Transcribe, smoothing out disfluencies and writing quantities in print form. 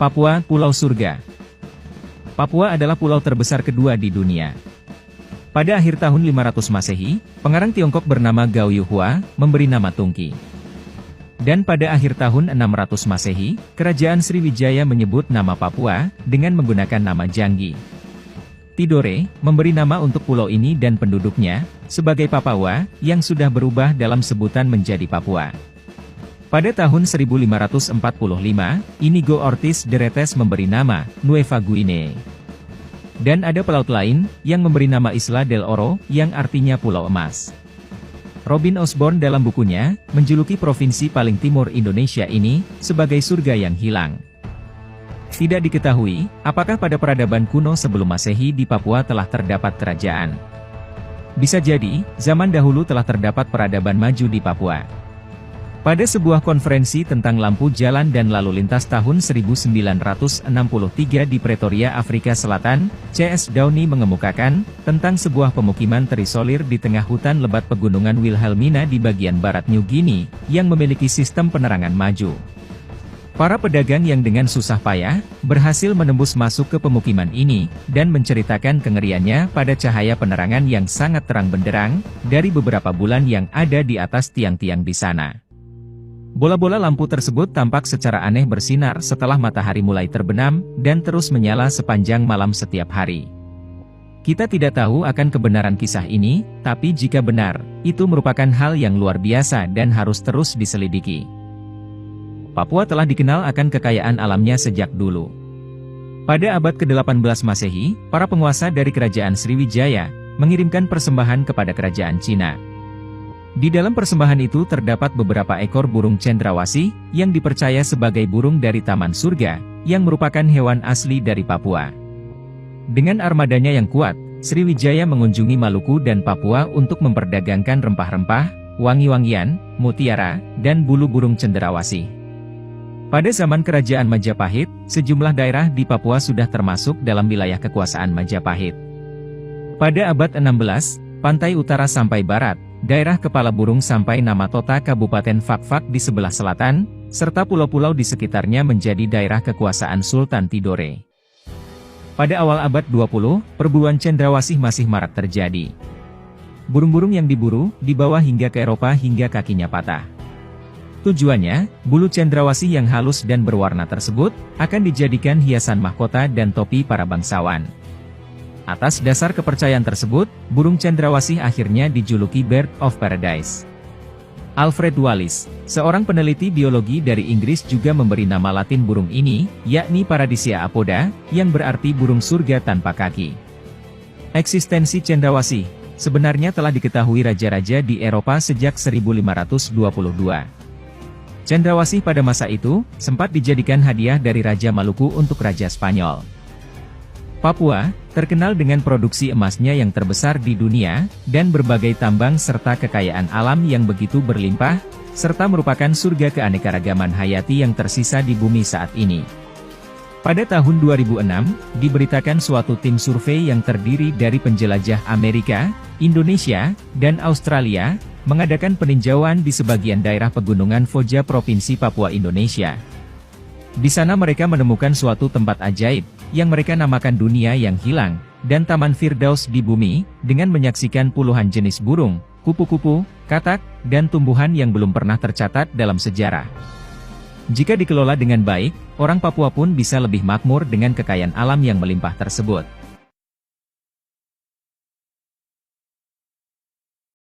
Papua, Pulau Surga. Papua adalah pulau terbesar kedua di dunia. Pada akhir tahun 500 Masehi, pengarang Tiongkok bernama Gao Yuhua memberi nama Tungki. Dan pada akhir tahun 600 Masehi, Kerajaan Sriwijaya menyebut nama Papua dengan menggunakan nama Janggi. Tidore memberi nama untuk pulau ini dan penduduknya sebagai Papawa yang sudah berubah dalam sebutan menjadi Papua. Pada tahun 1545, Inigo Ortiz de Retes memberi nama Nueva Guinea. Dan ada pelaut lain yang memberi nama Isla del Oro yang artinya Pulau Emas. Robin Osborne dalam bukunya menjuluki provinsi paling timur Indonesia ini sebagai surga yang hilang. Tidak diketahui apakah pada peradaban kuno sebelum Masehi di Papua telah terdapat kerajaan. Bisa jadi, zaman dahulu telah terdapat peradaban maju di Papua. Pada sebuah konferensi tentang lampu jalan dan lalu lintas tahun 1963 di Pretoria, Afrika Selatan, C.S. Downey mengemukakan tentang sebuah pemukiman terisolir di tengah hutan lebat pegunungan Wilhelmina di bagian barat New Guinea, yang memiliki sistem penerangan maju. Para pedagang yang dengan susah payah, berhasil menembus masuk ke pemukiman ini, dan menceritakan kengeriannya pada cahaya penerangan yang sangat terang benderang, dari beberapa bulan yang ada di atas tiang-tiang di sana. Bola-bola lampu tersebut tampak secara aneh bersinar setelah matahari mulai terbenam, dan terus menyala sepanjang malam setiap hari. Kita tidak tahu akan kebenaran kisah ini, tapi jika benar, itu merupakan hal yang luar biasa dan harus terus diselidiki. Papua telah dikenal akan kekayaan alamnya sejak dulu. Pada abad ke-18 Masehi, para penguasa dari Kerajaan Sriwijaya mengirimkan persembahan kepada Kerajaan Cina. Di dalam persembahan itu terdapat beberapa ekor burung cendrawasih, yang dipercaya sebagai burung dari Taman Surga, yang merupakan hewan asli dari Papua. Dengan armadanya yang kuat, Sriwijaya mengunjungi Maluku dan Papua untuk memperdagangkan rempah-rempah, wangi-wangian, mutiara, dan bulu burung cendrawasih. Pada zaman Kerajaan Majapahit, sejumlah daerah di Papua sudah termasuk dalam wilayah kekuasaan Majapahit. Pada abad 16, pantai utara sampai barat, daerah Kepala Burung sampai Namatota Kabupaten Fakfak di sebelah selatan, serta pulau-pulau di sekitarnya menjadi daerah kekuasaan Sultan Tidore. Pada awal abad 20, perburuan cendrawasih masih marak terjadi. Burung-burung yang diburu, dibawa hingga ke Eropa hingga kakinya patah. Tujuannya, bulu cendrawasih yang halus dan berwarna tersebut, akan dijadikan hiasan mahkota dan topi para bangsawan. Atas dasar kepercayaan tersebut, burung cendrawasih akhirnya dijuluki Bird of Paradise. Alfred Wallace, seorang peneliti biologi dari Inggris juga memberi nama Latin burung ini, yakni Paradisia apoda, yang berarti burung surga tanpa kaki. Eksistensi cendrawasih sebenarnya telah diketahui raja-raja di Eropa sejak 1522. Cendrawasih pada masa itu sempat dijadikan hadiah dari Raja Maluku untuk Raja Spanyol. Papua terkenal dengan produksi emasnya yang terbesar di dunia, dan berbagai tambang serta kekayaan alam yang begitu berlimpah, serta merupakan surga keanekaragaman hayati yang tersisa di bumi saat ini. Pada tahun 2006, diberitakan suatu tim survei yang terdiri dari penjelajah Amerika, Indonesia, dan Australia, mengadakan peninjauan di sebagian daerah pegunungan Foja Provinsi Papua, Indonesia. Di sana mereka menemukan suatu tempat ajaib, yang mereka namakan dunia yang hilang, dan Taman Firdaus di bumi, dengan menyaksikan puluhan jenis burung, kupu-kupu, katak, dan tumbuhan yang belum pernah tercatat dalam sejarah. Jika dikelola dengan baik, orang Papua pun bisa lebih makmur dengan kekayaan alam yang melimpah tersebut.